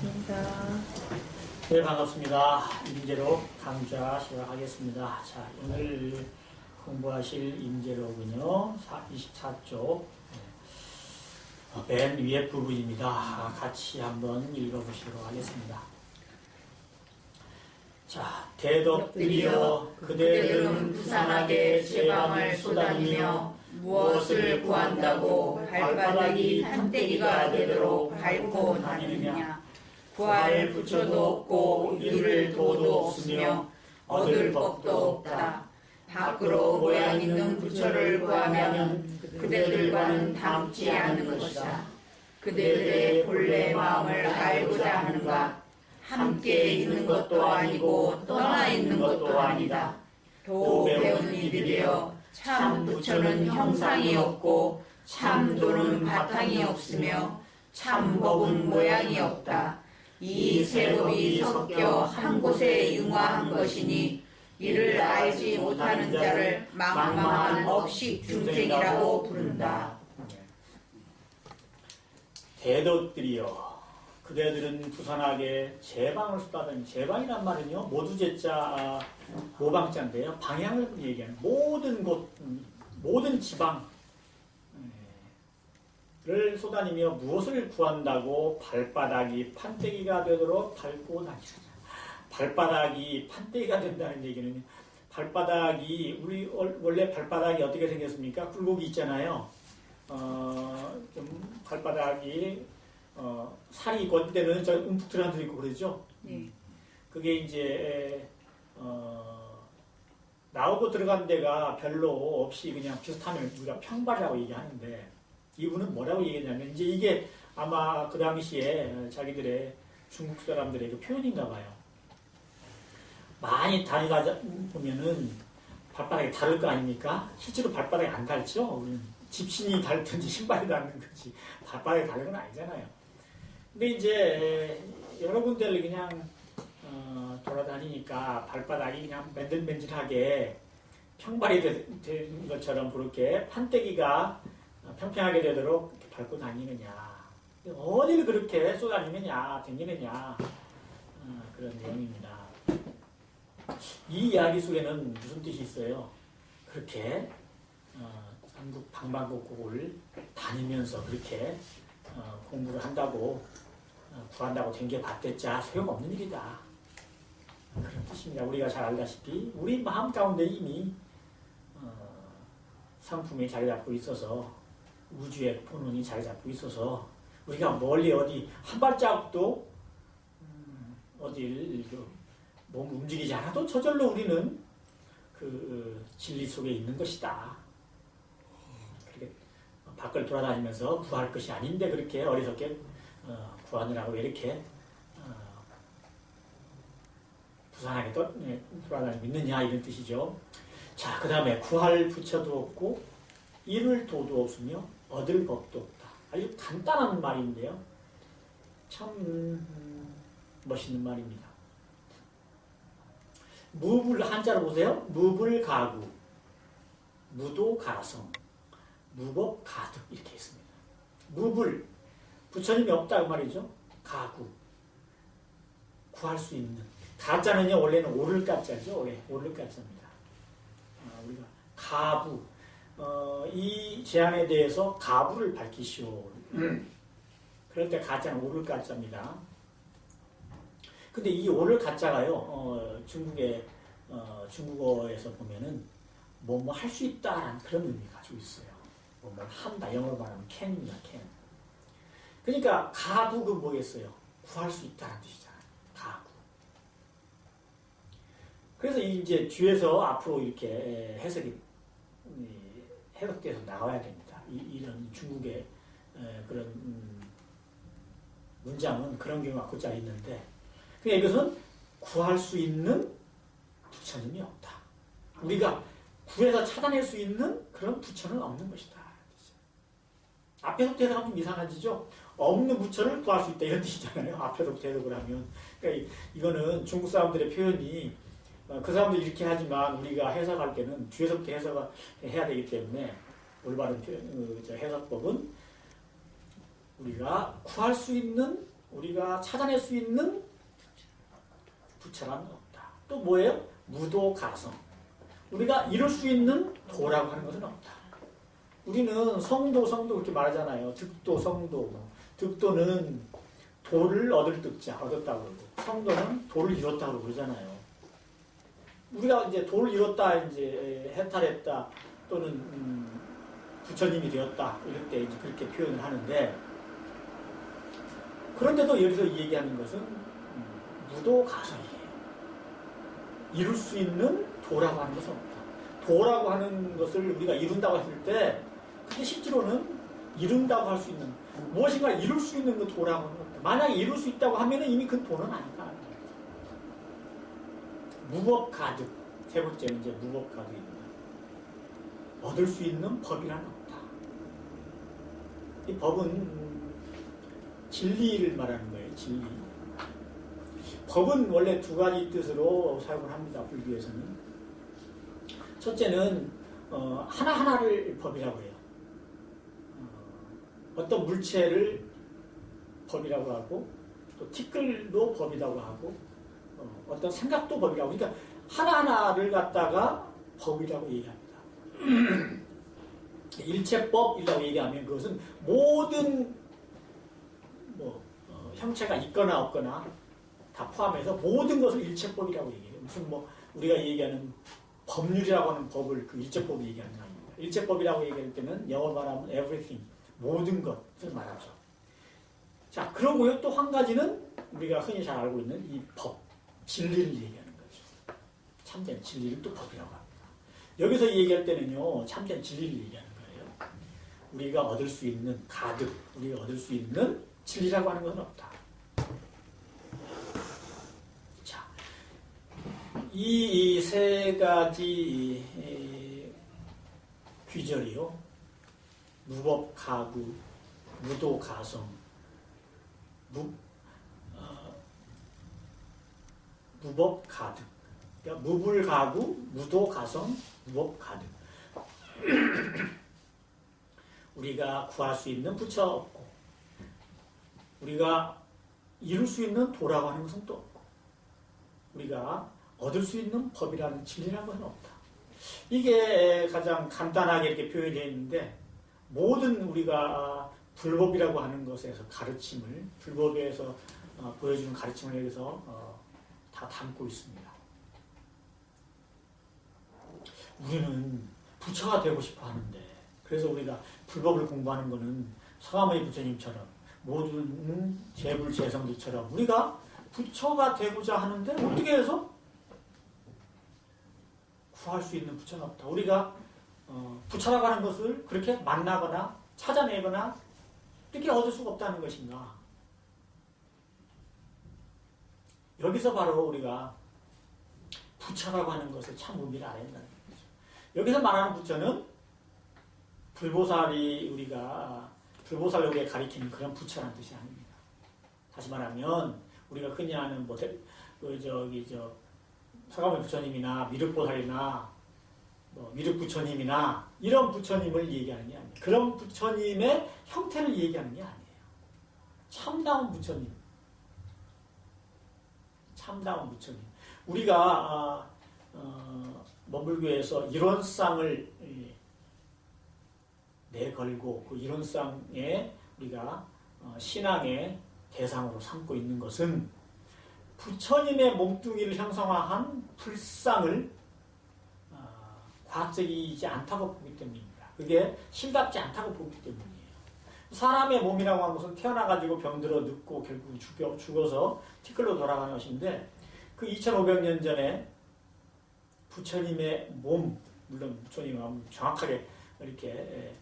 반갑습니다. 네, 반갑습니다. 임재로 강좌 시작하겠습니다. 자, 오늘 공부하실 임재로군요. 24쪽. 맨 위에 부분입니다. 같이 한번 읽어보시도록 하겠습니다. 자, 대덕들이여 그대들은 부산하게 제 방을 쏟아내며 무엇을 구한다고 발바닥이 판때기가 되도록 밟고 다니느냐. 구할 부처도 없고 이룰 도도 없으며 얻을 법도 없다. 밖으로 모양 있는 부처를 구하면 그대들과는 닮지 않는 것이다. 그대들의 본래 마음을 알고자 하는가? 함께 있는 것도 아니고 떠나 있는 것도 아니다. 도 배운 이들이여 참 부처는 형상이 없고 참 도는 바탕이 없으며 참 법은 모양이 없다. 이 세 법이 섞여 한 곳에 융화한 것이니 이를 알지 못하는 자를 망망한 업식 중생이라고 부른다. 대덕들이여 그대들은 부산하게 제방을 쏟아내는 제방이란 말은요 모두 제자 모방자인데요 방향을 얘기하는 모든 곳 모든 지방을 쏟아내며 무엇을 구한다고 발바닥이 판때기가 되도록 밟고 다니느냐. 발바닥이 판때기가 된다는 얘기는 발바닥이 우리 원래 발바닥이 어떻게 생겼습니까? 굴곡이 있잖아요. 좀 발바닥이 살이 있고 어떨 때는 저 움푹 들어간 데 있고 그러죠. 그게 이제 나오고 들어간 데가 별로 없이 그냥 비슷하면 우리가 평발이라고 얘기하는데 이분은 뭐라고 얘기했냐면 이제 이게 아마 그 당시에 자기들의 중국 사람들의 그 표현인가 봐요. 많이 다니다 보면은 발바닥이 다를 거 아닙니까? 실제로 발바닥이 안 닳죠. 집신이 닳든지 신발이 닳는 거지 발바닥이 다른 건 아니잖아요. 근데 이제 여러 군데를 그냥 돌아다니니까 발바닥이 그냥 맨들맨질하게 평발이 된 것처럼 그렇게 판때기가 평평하게 되도록 이렇게 밟고 다니느냐. 어디를 그렇게 쏟아내느냐, 댕기느냐. 그런 내용입니다. 이 이야기 속에는 무슨 뜻이 있어요? 그렇게 한국 방방곡곡을 다니면서 그렇게 공부를 한다고 구한다고 댕겨봤댔자 소용없는 일이다. 그런 뜻입니다. 우리가 잘 알다시피 우리 마음 가운데 이미 상품이 자리 잡고 있어서 우주의 본원이 자리 잡고 있어서 우리가 멀리 어디 한 발자국도 어딜 몸 움직이지 않아도 저절로 우리는 그 진리 속에 있는 것이다. 그렇게 밖을 돌아다니면서 구할 것이 아닌데 그렇게 어리석게 구하느라고 이렇게 부산하게 돌아다니고 있느냐 이런 뜻이죠. 자, 그 다음에 구할 부처도 없고 이룰 도도 없으며 얻을 법도 없다. 아주 간단한 말인데요. 참 멋있는 말입니다. 무불 한자로 보세요. 무불가구, 무도가성, 무법가득 이렇게 있습니다. 무불, 부처님이 없다고 말이죠. 가구, 구할 수 있는. 가자는요 원래는 오를 가자죠. 오를 가자입니다. 우리가 가부, 이 제안에 대해서 가부를 밝히시오. 그럴 때 가자는 오를 가자입니다. 근데 이 오를 가자가요, 중국의, 중국어에서 보면은, 뭐 할 수 있다라는 그런 의미 가지고 있어요. 뭐 한다, 영어로 말하면 can입니다, can. 그러니까, 가구가 뭐겠어요? 구할 수 있다는 뜻이잖아요. 가구. 그래서 이제 뒤에서 앞으로 이렇게 해석돼서 나와야 됩니다. 이런 중국의 그런 문장은 그런 경우가 곧잘 있는데, 그러니까 이것은 구할 수 있는 부처님이 없다. 우리가 구해서 찾아낼 수 있는 그런 부처는 없는 것이다. 앞에서부터 해석하면 좀 이상하지죠? 없는 부처를 구할 수 있다 이런 뜻이잖아요. 앞에서부터 해석을 하면. 그러니까 이거는 중국 사람들의 표현이 그 사람들이 이렇게 하지만 우리가 해석할 때는 뒤에서부터 해석을 해야 되기 때문에 올바른 해석법은 우리가 구할 수 있는 우리가 찾아낼 수 있는 부처란 없다. 또 뭐예요? 무도 가성. 우리가 이룰 수 있는 도라고 하는 것은 없다. 우리는 성도 그렇게 말하잖아요. 득도, 성도. 득도는 도를 얻을 득자, 얻었다고 그러고, 성도는 도를 이뤘다고 그러잖아요. 우리가 이제 도를 이뤘다, 이제 해탈했다, 또는 부처님이 되었다, 이럴 때 이제 그렇게 표현을 하는데, 그런데도 여기서 얘기하는 것은 무도가성이에요. 이룰 수 있는 도라고 하는 것은 없다. 도라고 하는 것을 우리가 이룬다고 했을 때, 그게 실제로는 이룬다고 할 수 있는, 무엇인가 이룰 수 있는 그 도라고 하는 겁니다. 만약에 이룰 수 있다고 하면 이미 그 도는 아니다. 무법가득. 세 번째는 이제 무법가득입니다. 얻을 수 있는 법이라는 없다. 이 법은 진리를 말하는 거예요. 진리. 법은 원래 두 가지 뜻으로 사용을 합니다. 불교에서는. 첫째는 하나하나를 법이라고 해요. 어떤 물체를 법이라고 하고, 또 티끌도 법이라고 하고, 어떤 생각도 법이라고. 그러니까 하나하나를 갖다가 법이라고 얘기합니다. 일체법이라고 얘기하면 그것은 모든 형체가 있거나 없거나 다 포함해서 모든 것을 일체법이라고 얘기해요. 무슨 우리가 얘기하는 법률이라고 하는 법을 그 일체법을 얘기하는 거 아닙니다. 일체법이라고 얘기할 때는 영어로 말하면 everything, 모든 것을 말하죠. 자, 그러고요. 또 한 가지는 우리가 흔히 잘 알고 있는 이 법, 진리를 얘기하는 거죠. 참된 진리를 또 법이라고 합니다. 여기서 얘기할 때는요, 참된 진리를 얘기하는 거예요. 우리가 얻을 수 있는 가득, 우리가 얻을 수 있는 진리라고 하는 것은 없다. 자, 이 세 가지 귀절이요. 무법 가구, 무도 가성, 무법 가득. 그러니까 무불 가구, 무도 가성, 무법 가득. 우리가 구할 수 있는 부처 없고, 우리가 이룰 수 있는 도라고 하는 것은 또 없고, 우리가 얻을 수 있는 법이라는 진리라는 것은 없다. 이게 가장 간단하게 이렇게 표현되어 있는데, 모든 우리가 불법이라고 하는 것에서 가르침을, 불법에서 보여주는 가르침을 여기서 다 담고 있습니다. 우리는 부처가 되고 싶어 하는데, 그래서 우리가 불법을 공부하는 것은 서가모니 부처님처럼 모든 재불재성들처럼 우리가 부처가 되고자 하는데 어떻게 해서 구할 수 있는 부처는 없다. 우리가 부처라고 하는 것을 그렇게 만나거나 찾아내거나 이렇게 얻을 수가 없다는 것인가. 여기서 바로 우리가 부처라고 하는 것을 참 의미를 알아야 된다는 거죠. 여기서 말하는 부처는 불보살이 우리가 불보살에게 가리키는 그런 부처라는 뜻이 아닙니다. 다시 말하면 우리가 흔히 아는 서가모니 부처님이나 미륵보살이나 미륵부처님이나 이런 부처님을 얘기하는 게 아니에요. 그런 부처님의 형태를 얘기하는 게 아니에요. 참다운 부처님. 참다운 부처님. 우리가 머물교에서 이론상을 내걸고 그 이론상에 우리가 신앙의 대상으로 삼고 있는 것은 부처님의 몸뚱이를 형성화한 불상을 과학적이지 않다고 보기 때문입니다. 그게 실답지 않다고 보기 때문이에요. 사람의 몸이라고 하는 것은 태어나가지고 병들어 늙고 결국 죽어서 티끌로 돌아가는 것인데, 그 2500년 전에 부처님의 몸, 물론 부처님은 정확하게 이렇게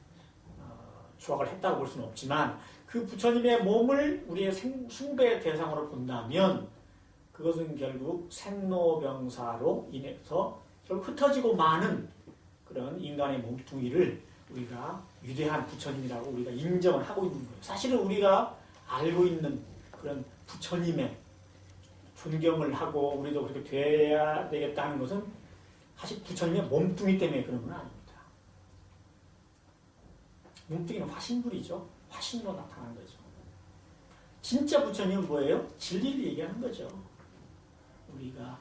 조각을 했다고 볼 수는 없지만, 그 부처님의 몸을 우리의 숭배의 대상으로 본다면 그것은 결국 생로병사로 인해서 결국 흩어지고 마는 그런 인간의 몸뚱이를 우리가 위대한 부처님이라고 우리가 인정을 하고 있는 거예요. 사실은 우리가 알고 있는 그런 부처님의 존경을 하고 우리도 그렇게 돼야 되겠다는 것은 사실 부처님의 몸뚱이 때문에 그런 건 아닙니다. 몸뚱이는 화신불이죠. 화신으로 나타난 거죠. 진짜 부처님은 뭐예요? 진리를 얘기하는 거죠. 우리가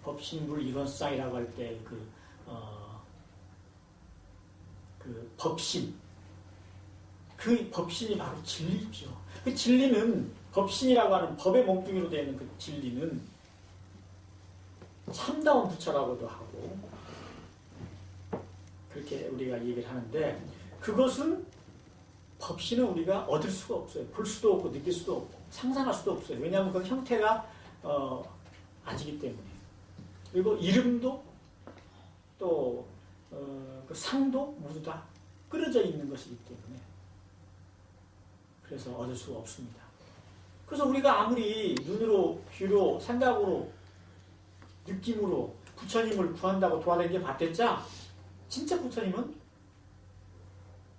법신불 이론상이라고 할 때 그 법신, 그 법신이 바로 진리죠. 그 진리는 법신이라고 하는 법의 몸뚱이로 되는 그 진리는 참다운 부처라고도 하고 그렇게 우리가 얘기를 하는데 그것은 법신은 우리가 얻을 수가 없어요. 볼 수도 없고 느낄 수도 없고 상상할 수도 없어요. 왜냐하면 그 형태가 아니기 때문에. 그리고 이름도 또 그 상도 모두 다 끊어져 있는 것이기 때문에 그래서 얻을 수가 없습니다. 그래서 우리가 아무리 눈으로, 귀로, 생각으로, 느낌으로 부처님을 구한다고 도와다니게 봤댔자 진짜 부처님은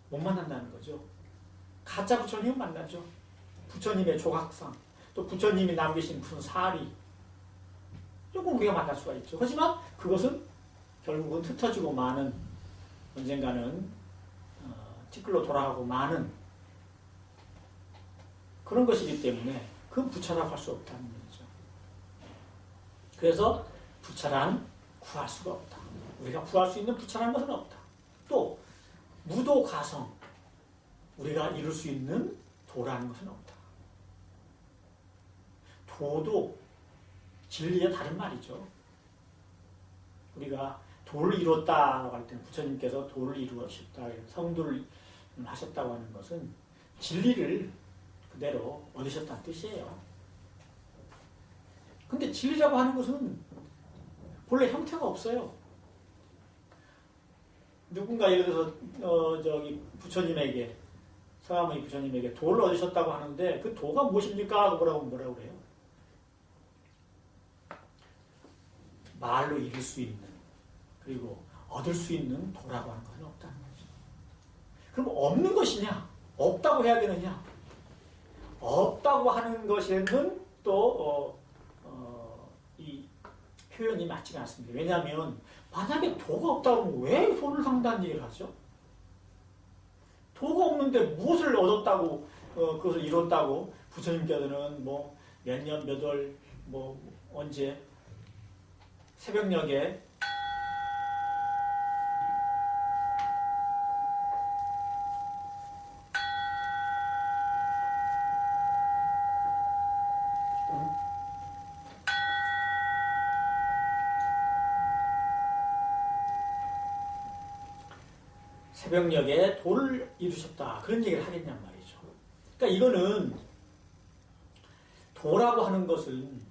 못 만난다는 거죠. 가짜 부처님은 만나죠. 부처님의 조각상, 또 부처님이 남기신 무슨 사리, 조금 우리가 만날 수가 있죠. 하지만 그것은 결국은 흩어지고 마는, 언젠가는 티끌로 돌아가고 마는 그런 것이기 때문에 그건 부처라고 할 수 없다는 얘기죠. 그래서 부처란 구할 수가 없다. 우리가 구할 수 있는 부처라는 것은 없다. 또 무도 가성, 우리가 이룰 수 있는 도라는 것은 없다. 도도 진리의 다른 말이죠. 우리가 도를 이뤘다라고 할 때는 부처님께서 도를 이루셨다, 성도를 하셨다고 하는 것은 진리를 그대로 얻으셨다는 뜻이에요. 근데 진리라고 하는 것은 본래 형태가 없어요. 누군가 예를 들어서 저기 부처님에게, 서가모니 부처님에게 도를 얻으셨다고 하는데 그 도가 무엇입니까? 뭐라고 그래요? 말로 이룰 수 있는, 그리고 얻을 수 있는 도라고 하는 것은 없다는 거죠. 그럼 없는 것이냐? 없다고 해야 되느냐? 없다고 하는 것에는 또 이 표현이 맞지가 않습니다. 왜냐하면 만약에 도가 없다고 하면 왜 도를 상다는 얘기를 하죠? 도가 없는데 무엇을 얻었다고 그것을 이뤘다고 부처님께서는 뭐 몇 년 몇 월 뭐 언제 새벽녘에 새벽녘에 도를 이루셨다. 그런 얘기를 하겠냔 말이죠. 그러니까 이거는 도라고 하는 것은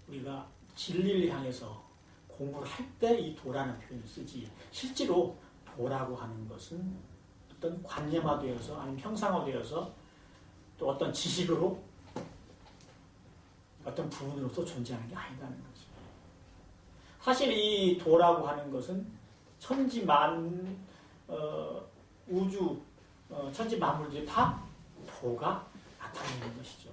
우리가 진리를 향해서 공부를 할 때 이 도라는 표현을 쓰지 실제로 도라고 하는 것은 어떤 관념화되어서 아니면 형상화되어서 또 어떤 지식으로 어떤 부분으로서 존재하는 게 아니라는 거죠. 사실 이 도라고 하는 것은 천지만 우주 천지 만물들이 다 도가 나타내는 것이죠.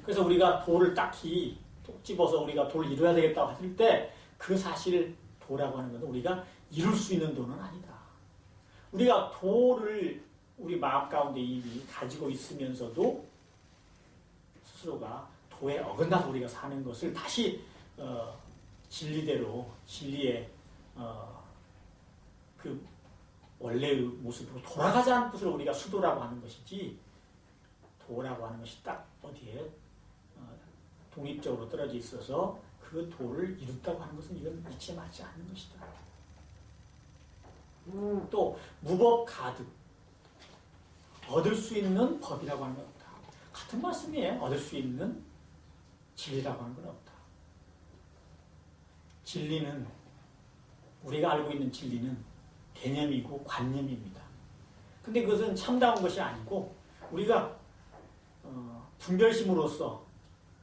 그래서 우리가 도를 딱히 톡 집어서 우리가 도를 이루어야 되겠다고 했을 때 그 사실 도라고 하는 것은 우리가 이룰 수 있는 도는 아니다. 우리가 도를 우리 마음 가운데 이미 가지고 있으면서도 스스로가 도에 어긋나서 우리가 사는 것을 다시 진리대로 진리의 그 원래의 모습으로 돌아가자는 뜻으로 우리가 수도라고 하는 것이지 도라고 하는 것이 딱 어디에 독립적으로 떨어져 있어서 그 도를 이뤘다고 하는 것은 이건 이치에 맞지 않는 것이다. 또 무법 가득 얻을 수 있는 법이라고 하는 건 없다. 같은 말씀이에요. 얻을 수 있는 진리라고 하는 건 없다. 진리는 우리가 알고 있는 진리는 개념이고 관념입니다. 근데 그것은 참다운 것이 아니고 우리가 분별심으로써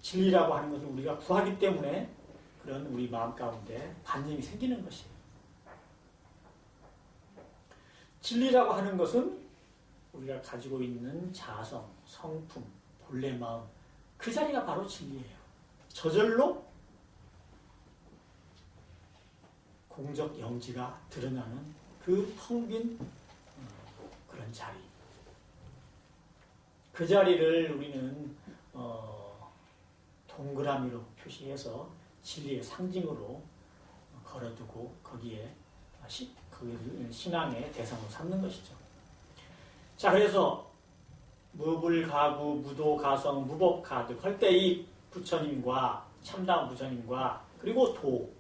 진리라고 하는 것을 우리가 구하기 때문에 그런 우리 마음 가운데 관념이 생기는 것이에요. 진리라고 하는 것은 우리가 가지고 있는 자성, 성품, 본래 마음 그 자리가 바로 진리예요. 저절로 공적 영지가 드러나는 그 텅 빈 그런 자리. 그 자리를 우리는 동그라미로 표시해서 진리의 상징으로 걸어두고 거기에 거기를 신앙의 대상으로 삼는 것이죠. 자, 그래서 무불, 가구, 무도, 가성, 무법, 가득 할 때 이 부처님과 참다운 부처님과 그리고 도,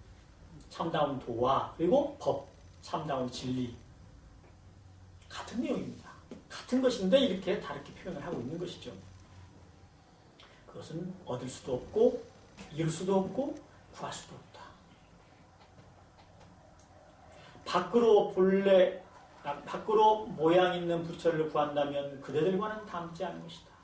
참다운 도와 그리고 법, 참다운 진리 같은 내용입니다. 같은 것인데 이렇게 다르게 표현을 하고 있는 것이죠. 그것은 얻을 수도 없고 이룰 수도 없고 구할 수도 없다. 밖으로 모양 있는 부처를 구한다면 그대들과는 닮지 않은 것이다.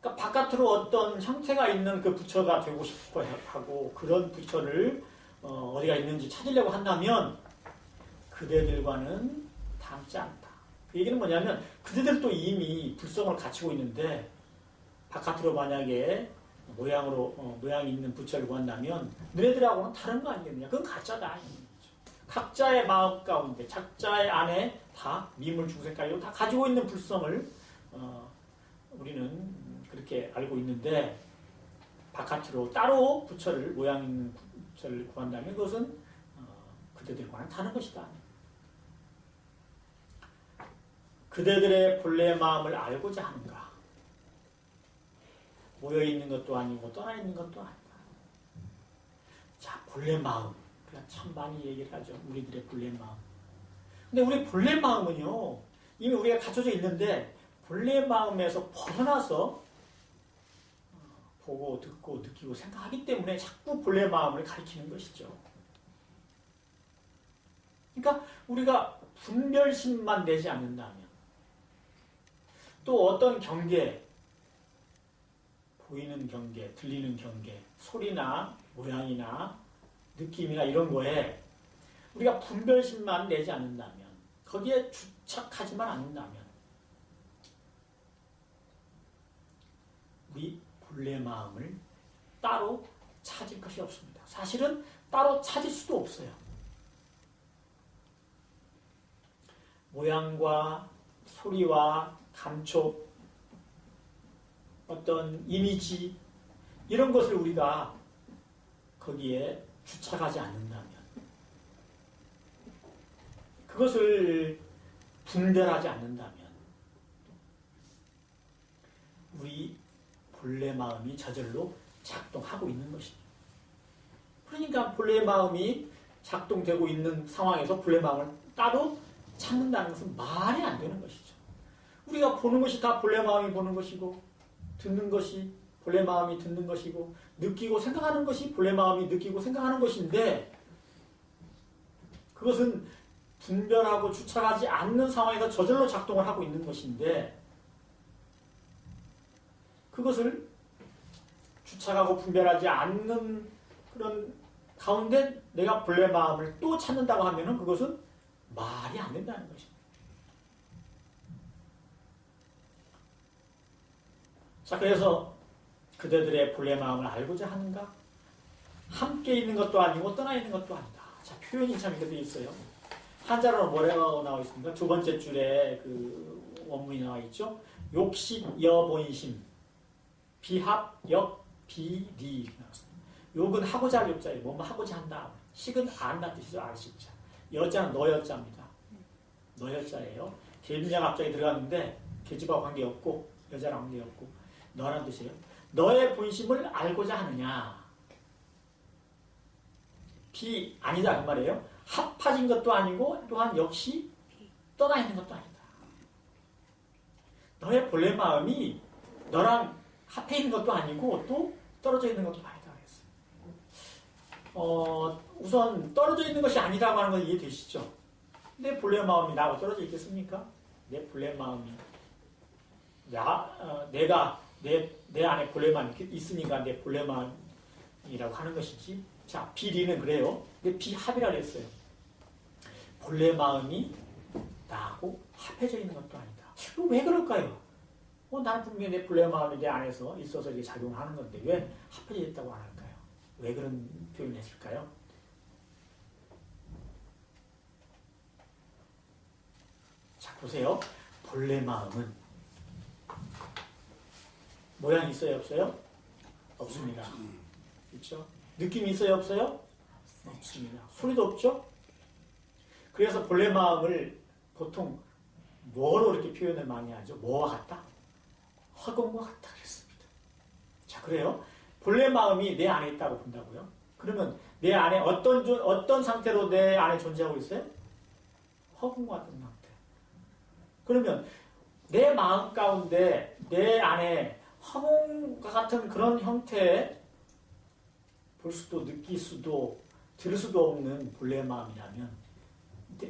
그러니까 바깥으로 어떤 형태가 있는 그 부처가 되고 싶어 하고 그런 부처를 어디가 있는지 찾으려고 한다면 그대들과는 닮지 않다. 그 얘기는 뭐냐면 그대들도 이미 불성을 갖추고 있는데 바깥으로 만약에 모양이 있는 부처를 구한다면 너네들하고는 다른 거 아니겠느냐. 그건 가짜다. 각자의 마음 가운데, 각자의 안에 다 미물 중생까지 다 가지고 있는 불성을 우리는 그렇게 알고 있는데 바깥으로 따로 부처를 모양 있는 부처를 구한다면 그것은 그대들과는 다른 것이다. 그대들의 본래 마음을 알고자 하는가? 모여 있는 것도 아니고 떠나 있는 것도 아니다. 자, 본래 마음. 우리가 참 많이 얘기를 하죠. 우리들의 본래 마음. 근데 우리 본래 마음은요, 이미 우리가 갖춰져 있는데, 본래 마음에서 벗어나서 보고, 듣고, 느끼고, 생각하기 때문에 자꾸 본래 마음을 가리키는 것이죠. 그러니까 우리가 분별심만 내지 않는다면, 또 어떤 경계, 보이는 경계, 들리는 경계, 소리나 모양이나 느낌이나 이런 거에 우리가 분별심만 내지 않는다면, 거기에 주착하지만 않는다면 우리 본래 마음을 따로 찾을 것이 없습니다. 사실은 따로 찾을 수도 없어요. 모양과 소리와 감촉, 어떤 이미지 이런 것을 우리가 거기에 주착하지 않는다면, 그것을 분별하지 않는다면 우리 본래 마음이 저절로 작동하고 있는 것입니다. 그러니까 본래 마음이 작동되고 있는 상황에서 본래 마음을 따로 찾는다는 것은 말이 안 되는 것이죠. 우리가 보는 것이 다 본래 마음이 보는 것이고, 듣는 것이 본래 마음이 듣는 것이고, 느끼고 생각하는 것이 본래 마음이 느끼고 생각하는 것인데, 그것은 분별하고 주착하지 않는 상황에서 저절로 작동을 하고 있는 것인데, 그것을 주착하고 분별하지 않는 그런 가운데 내가 본래 마음을 또 찾는다고 하면은 그것은 말이 안 된다는 것입니다. 자, 그래서 그대들의 본래 마음을 알고자 하는가? 함께 있는 것도 아니고 떠나 있는 것도 아니다. 자, 표현이 참 이렇게 있어요. 한자로 뭐라고 나와 있습니까? 두 번째 줄에 그 원문이 나와 있죠. 욕식, 여본심, 비합, 역, 비리 이렇게 나왔습니다. 욕은 하고자 할 욕자예요. 뭐뭐 하고자 한다. 식은 안다 뜻이죠. 알식자. 여자는 너여자입니다. 너여자예요. 계집자가 갑자기 들어갔는데 계집하고 관계없고 여자랑 관계없고 너라는 뜻이에요. 너의 본심을 알고자 하느냐. 비 아니다 그 말이에요. 합해진 것도 아니고 또한 역시 떠나 있는 것도 아니다. 너의 본래 마음이 너랑 합해 있는 것도 아니고 또 떨어져 있는 것도 아니다 그랬어요. 우선 떨어져 있는 것이 아니라고 하는 건 이해되시죠? 내 본래 마음이 나하고 떨어져 있겠습니까? 내 본래 마음이 내가 내 안에 본래 마음이 있으니까 내 본래 마음이라고 하는 것이지. 자, 비리는 그래요. 근데 비합이라고 했어요. 본래 마음이 나하고 합해져 있는 것도 아니다. 왜 그럴까요? 나는 분명히 내 본래 마음이 내 안에서 있어서 이게 작용을 하는 건데 왜 합해져 있다고 안 할까요? 왜 그런 표현을 했을까요? 자, 보세요. 본래 마음은 모양이 있어요, 없어요? 없습니다. 그렇죠? 느낌이 있어요, 없어요? 없습니다. 소리도 없죠? 그래서 본래 마음을 보통 뭐로 이렇게 표현을 많이 하죠? 뭐와 같다? 허공과 같다 그랬습니다. 자, 그래요? 본래 마음이 내 안에 있다고 본다고요? 그러면 내 안에 어떤 상태로 내 안에 존재하고 있어요? 허공과 같은 상태. 그러면 내 마음 가운데 내 안에 허공과 같은 그런 형태에 볼 수도 느낄 수도 들을 수도 없는 본래 마음이라면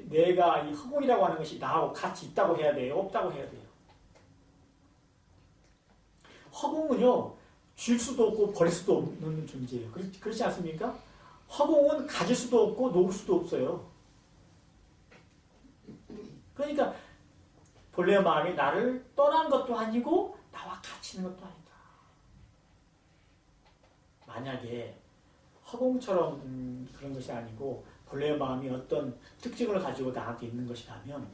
내가 이 허공이라고 하는 것이 나하고 같이 있다고 해야 돼요? 없다고 해야 돼요? 허공은요, 줄 수도 없고 버릴 수도 없는 존재예요. 그렇지 않습니까? 허공은 가질 수도 없고 놓을 수도 없어요. 그러니까 본래 마음이 나를 떠난 것도 아니고 나와 같이 있는 것도 아니다. 만약에 허공처럼 그런 것이 아니고 본래 마음이 어떤 특징을 가지고 나한테 있는 것이라면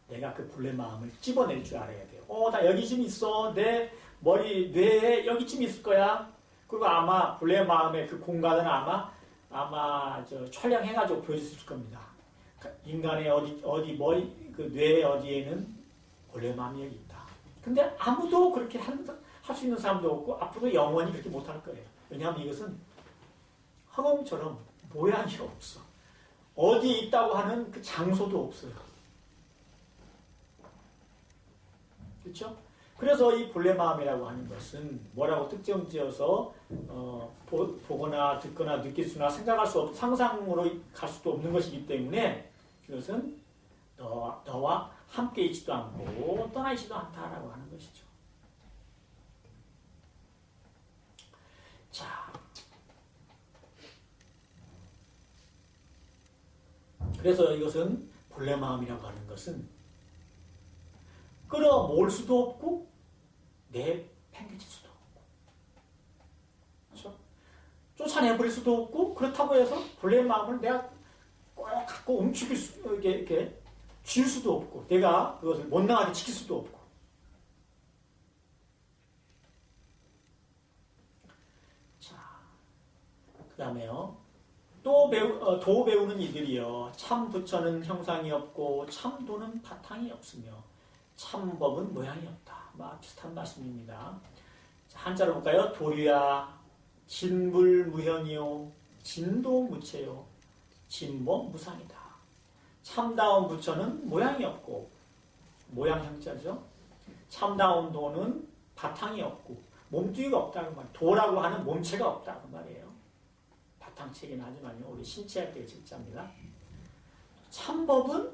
내가 그 본래 마음을 찝어낼 줄 알아야 돼요. 나 여기쯤 있어. 내 머리, 뇌에 여기쯤 있을 거야. 그리고 아마 본래 마음의 그 공간은 아마 촬영해가지고 보여줬을 겁니다. 인간의 머리, 그 뇌 어디에는 본래 마음이 여기 있다. 근데 아무도 그렇게 할 수 있는 사람도 없고 앞으로 영원히 그렇게 못할 거예요. 왜냐하면 이것은 허공처럼 모양이 없어. 어디에 있다고 하는 그 장소도 없어요. 그렇죠? 그래서 이 본래 마음이라고 하는 것은 뭐라고 특정지어서 보거나 듣거나 느낄 수나 생각할 수 없, 상상으로 갈 수도 없는 것이기 때문에 이것은 너와 함께 있지도 않고 떠나 있지도 않다라고 하는 것이죠. 자, 그래서 이것은 본래 마음이라고 하는 것은 끌어모을 수도 없고 내팽개칠 수도 없고, 그렇죠? 쫓아내버릴 수도 없고, 그렇다고 해서 본래 마음을 내가 꼭 갖고 움츠릴 수, 이렇게 쥘 수도 없고, 내가 그것을 못 나가게 지킬 수도 없고. 자, 그 다음에요. 또 도 배우는 이들이요. 참 부처는 형상이 없고 참도는 바탕이 없으며 참법은 모양이 없다. 비슷한 말씀입니다. 자, 한자로 볼까요? 도류야 진불무현이요 진도 무체요 진법 무상이다. 참다운 부처는 모양이 없고, 모양 형자죠. 참다운 도는 바탕이 없고 몸뚱이가 없다는 말. 도라고 하는 몸체가 없다는 말이에요. 바탕체긴 하지만요. 우리 신체할 때의 책자입니다. 참법은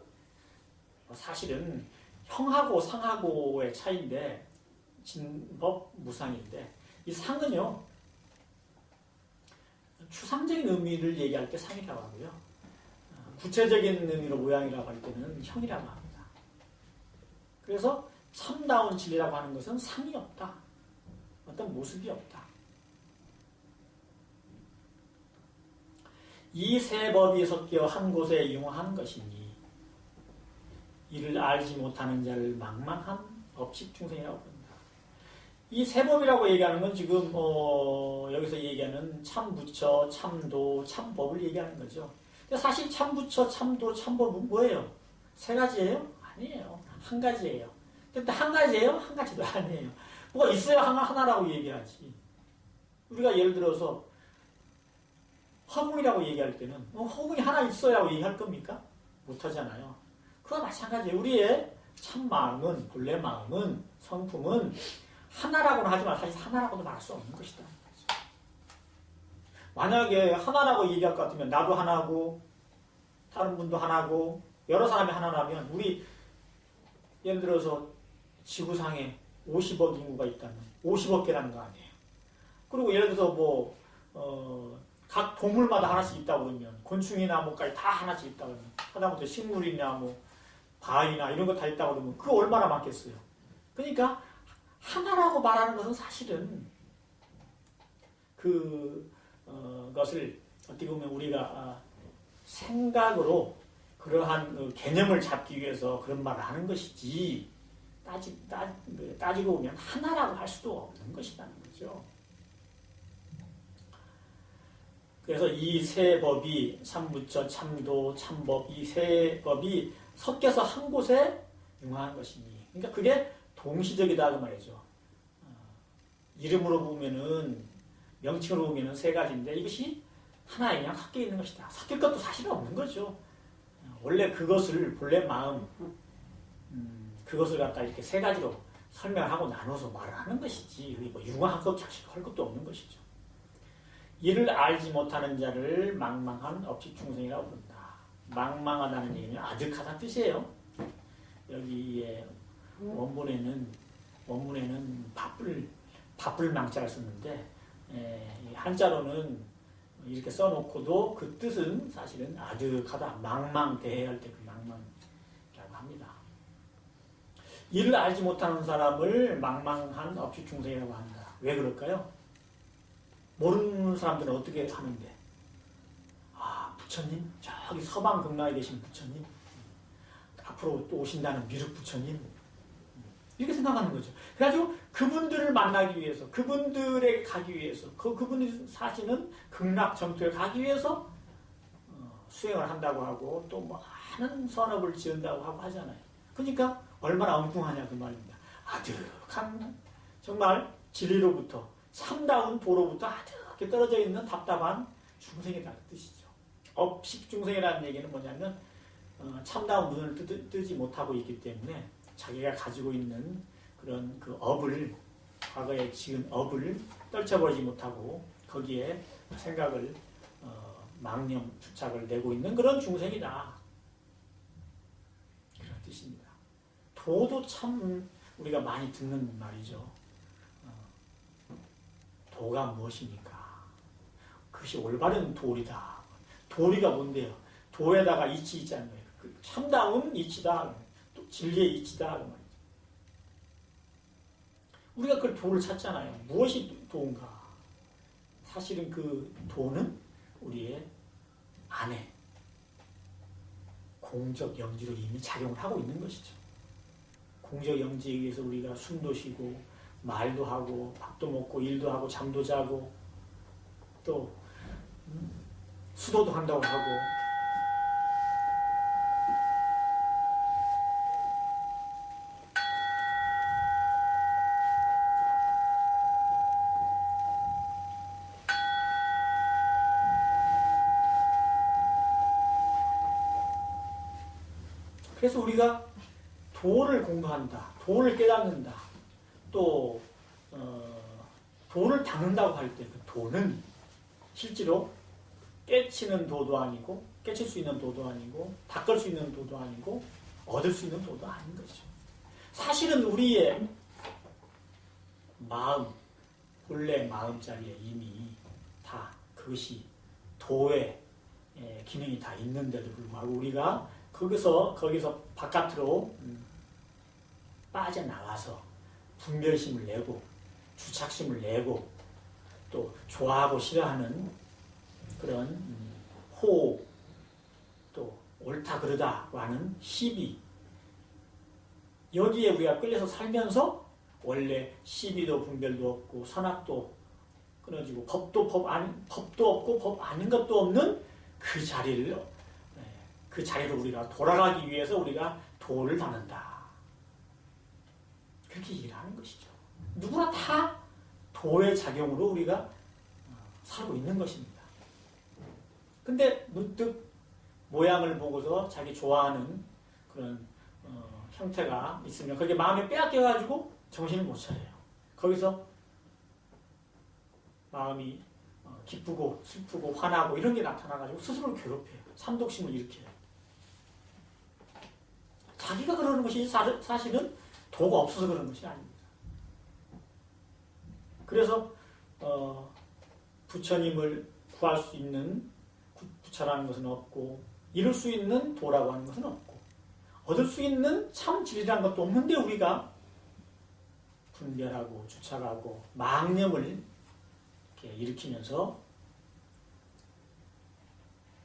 사실은 형하고 상하고의 차이인데 진법 무상인데, 이 상은요 추상적인 의미를 얘기할 때 상이라고 하고요, 구체적인 의미로 모양이라고 할 때는 형이라고 합니다. 그래서 참다운 진리라고 하는 것은 상이 없다. 어떤 모습이 없다. 이 세 법이 섞여 한 곳에 융한 것이니 이를 알지 못하는 자를 망망한 업식중생이라고 합니다. 이 세 법이라고 얘기하는 건 지금 여기서 얘기하는 참부처, 참도, 참법을 얘기하는 거죠. 근데 사실 참부처, 참도, 참법은 뭐예요? 세 가지예요? 아니에요. 한 가지예요. 근데 한 가지예요? 한 가지도 아니에요. 뭐가 있어야 하나라고 얘기하지. 우리가 예를 들어서 허공이라고 얘기할 때는 허공이 하나 있어야라고 얘기할 겁니까? 못하잖아요. 그와 마찬가지예요. 우리의 참마음은, 본래 마음은, 성품은 하나라고는 하지만 사실 하나라고도 말할 수 없는 것이다. 만약에 하나라고 얘기할 것 같으면 나도 하나고 다른 분도 하나고 여러 사람이 하나라면, 우리 예를 들어서 지구상에 50억 인구가 있다면 50억 개라는 거 아니에요. 그리고 예를 들어서 각 동물마다 하나씩 있다고 그러면, 곤충이나 뭐까지 다 하나씩 있다고 그러면, 하다못해 식물이나 바위나 이런 거 다 있다고 그러면 그거 얼마나 많겠어요. 그러니까 하나라고 말하는 것은 사실은 그것을 어떻게 보면 우리가 생각으로 그러한 개념을 잡기 위해서 그런 말을 하는 것이지, 따지고 보면 하나라고 할 수도 없는 것이라는 거죠. 그래서 이 세 법이 참부처, 참도, 참법 이 세 법이 섞여서 한 곳에 융화한 것이니 그러니까 그게 동시적이다 그 말이죠. 이름으로 보면은 명칭으로 보면은 세 가지인데 이것이 하나에 그냥 섞여 있는 것이다. 섞일 것도 사실은 없는 거죠. 원래 그것을 본래 마음 그것을 갖다 이렇게 세 가지로 설명하고 나눠서 말을 하는 것이지 뭐 융화할 것 할 것도 없는 것이죠. 이를 알지 못하는 자를 망망한 업식중생이라고 부른다. 망망하다는 얘기는 아득하다는 뜻이에요. 여기에 원문에는 바쁠 망자를 썼는데 한자로는 이렇게 써놓고도 그 뜻은 사실은 아득하다. 망망대해할 때 그 망망이라고 합니다. 이를 알지 못하는 사람을 망망한 업식중생이라고 한다. 왜 그럴까요? 모르는 사람들은 어떻게 하는데? 아, 부처님? 저기 서방 극락에 계신 부처님? 앞으로 또 오신다는 미륵 부처님? 이렇게 생각하는 거죠. 그래가지고 그분들을 만나기 위해서, 그분들에게 가기 위해서, 그분들이 사시는 극락 정토에 가기 위해서 수행을 한다고 하고 또 많은 선업을 지은다고 하고 하잖아요. 그러니까 얼마나 엉뚱하냐 그 말입니다. 아득한 정말 진리로부터 참다운 도로부터 아득하게 떨어져 있는 답답한 중생이라는 뜻이죠. 업식중생이라는 얘기는 뭐냐면 참다운 눈을 뜨지 못하고 있기 때문에 자기가 가지고 있는 그런 그 업을 과거에 지은 업을 떨쳐버리지 못하고 거기에 생각을 망념 주착을 내고 있는 그런 중생이다. 그런 뜻입니다. 도도 참 우리가 많이 듣는 말이죠. 도가 무엇입니까? 그것이 올바른 도리다. 도리가 뭔데요? 도에다가 이치 있지 않나요? 참다운 이치다. 또 진리의 이치다. 그 말이죠. 우리가 그 도를 찾잖아요. 무엇이 도인가? 사실은 그 도는 우리의 안에 공적 영지로 이미 작용을 하고 있는 것이죠. 공적 영지에 의해서 우리가 숨도 쉬고 말도 하고 밥도 먹고 일도 하고 잠도 자고 또 수도도 한다고 하고 그래서 우리가 도를 공부한다. 도를 깨닫는다. 또 도를 닦는다고 할 때 그 도는 실제로 깨치는 도도 아니고 깨칠 수 있는 도도 아니고 닦을 수 있는 도도 아니고 얻을 수 있는 도도 아닌 거죠. 사실은 우리의 마음, 본래 마음자리에 이미 다 그것이 도의 기능이 다 있는데도 불구하고 우리가 거기서 바깥으로 빠져나와서 분별심을 내고 주착심을 내고 또 좋아하고 싫어하는 그런 호흡 또 옳다 그르다고 하는 시비 여기에 우리가 끌려서 살면서 원래 시비도 분별도 없고 선악도 끊어지고 법도 없고 법 아닌 것도 없는 그 자리로 우리가 돌아가기 위해서 우리가 도를 닦는다. 그렇게 일하는 것이죠. 누구나 다 도의 작용으로 우리가 살고 있는 것입니다. 근데 문득 모양을 보고서 자기 좋아하는 그런 형태가 있으면 그게 마음에 빼앗겨가지고 정신을 못 차려요. 거기서 마음이 기쁘고 슬프고 화나고 이런 게 나타나가지고 스스로를 괴롭혀요. 삼독심을 일으켜요. 자기가 그러는 것이 사실은 도가 없어서 그런 것이 아닙니다. 그래서 부처님을 구할 수 있는 부처라는 것은 없고 이룰 수 있는 도라고 하는 것은 없고 얻을 수 있는 참 진리라는 것도 없는데 우리가 분별하고 주착하고 망념을 이렇게 일으키면서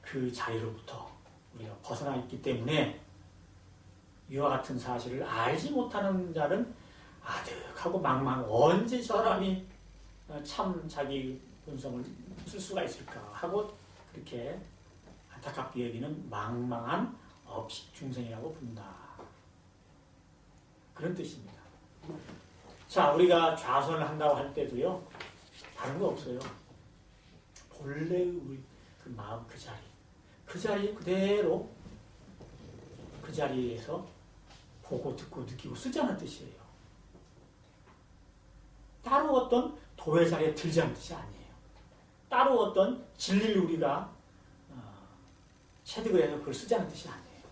그 자리로부터 우리가 벗어나 있기 때문에 이와 같은 사실을 알지 못하는 자는 아득하고 망망 언제 사람이 참 자기 본성을 쓸 수가 있을까 하고 그렇게 안타깝게 여기는 망망한 업식 중생이라고 부른다. 그런 뜻입니다. 자, 우리가 좌선을 한다고 할 때도요, 다른 거 없어요. 본래 우리 그 마음 그 자리에 그대로 그 자리에서 보고 듣고 느끼고 쓰자는 뜻이에요. 따로 어떤 도의 자리에 들자는 뜻이 아니에요. 따로 어떤 진리를 우리가 체득을 해서 그걸 쓰자는 뜻이 아니에요.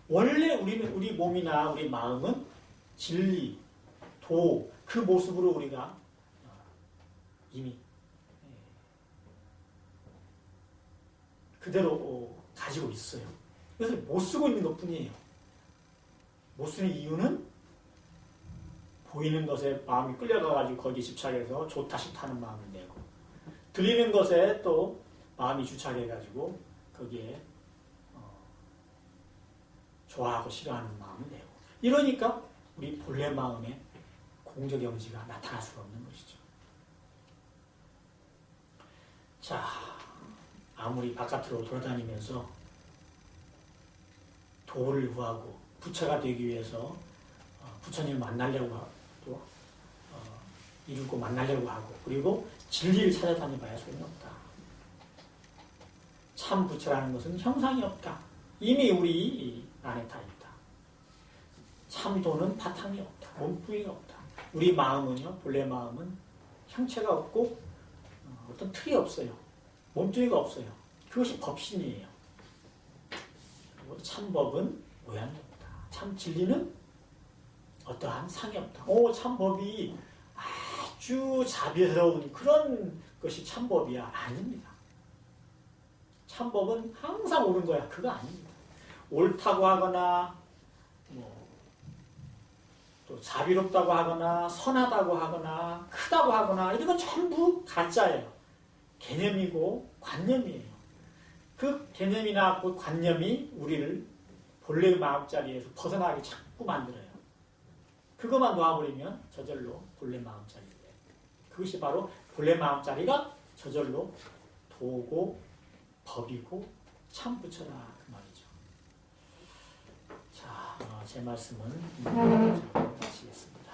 원래 우리 몸이나 우리 마음은 진리, 도, 그 모습으로 우리가 이미 그대로 가지고 있어요. 그래서 못 쓰고 있는 것 뿐이에요. 못 쓰는 이유는 보이는 것에 마음이 끌려가가지고 거기에 집착해서 좋다 싫다는 마음을 내고, 들리는 것에 또 마음이 주착해가지고 거기에 좋아하고 싫어하는 마음을 내고, 이러니까 우리 본래 마음에 공적영지가 나타날 수가 없는 것이죠. 자, 아무리 바깥으로 돌아다니면서 도를 구하고 부처가 되기 위해서 부처님을 만나려고 하고 이루고 만나려고 하고, 그리고 진리를 찾아다녀봐야 소용이 없다. 참 부처라는 것은 형상이 없다. 이미 우리 안에 다 있다. 참도는 바탕이 없다. 몸뚱이가 없다. 우리 마음은요, 본래 마음은 형체가 없고 어떤 틀이 없어요. 몸뚱이가 없어요. 그것이 법신이에요. 그리고 참법은 모양이 없다. 참 진리는 어떠한 상이 없다. 참법이 아주 자비스러운 그런 것이 참법이야. 아닙니다. 참법은 항상 옳은 거야. 그거 아닙니다. 옳다고 하거나 또 자비롭다고 하거나 선하다고 하거나 크다고 하거나 이런 건 전부 가짜예요. 개념이고 관념이에요. 그 개념이나 그 관념이 우리를 본래의 마음자리에서 벗어나게 자꾸 만들어요. 그것만 놓아버리면 저절로 본래 마음자리예요. 그것이 바로 본래 마음자리가 저절로 도고 법이고 참 부처다 그 말이죠. 자, 제 말씀은 마치겠습니다.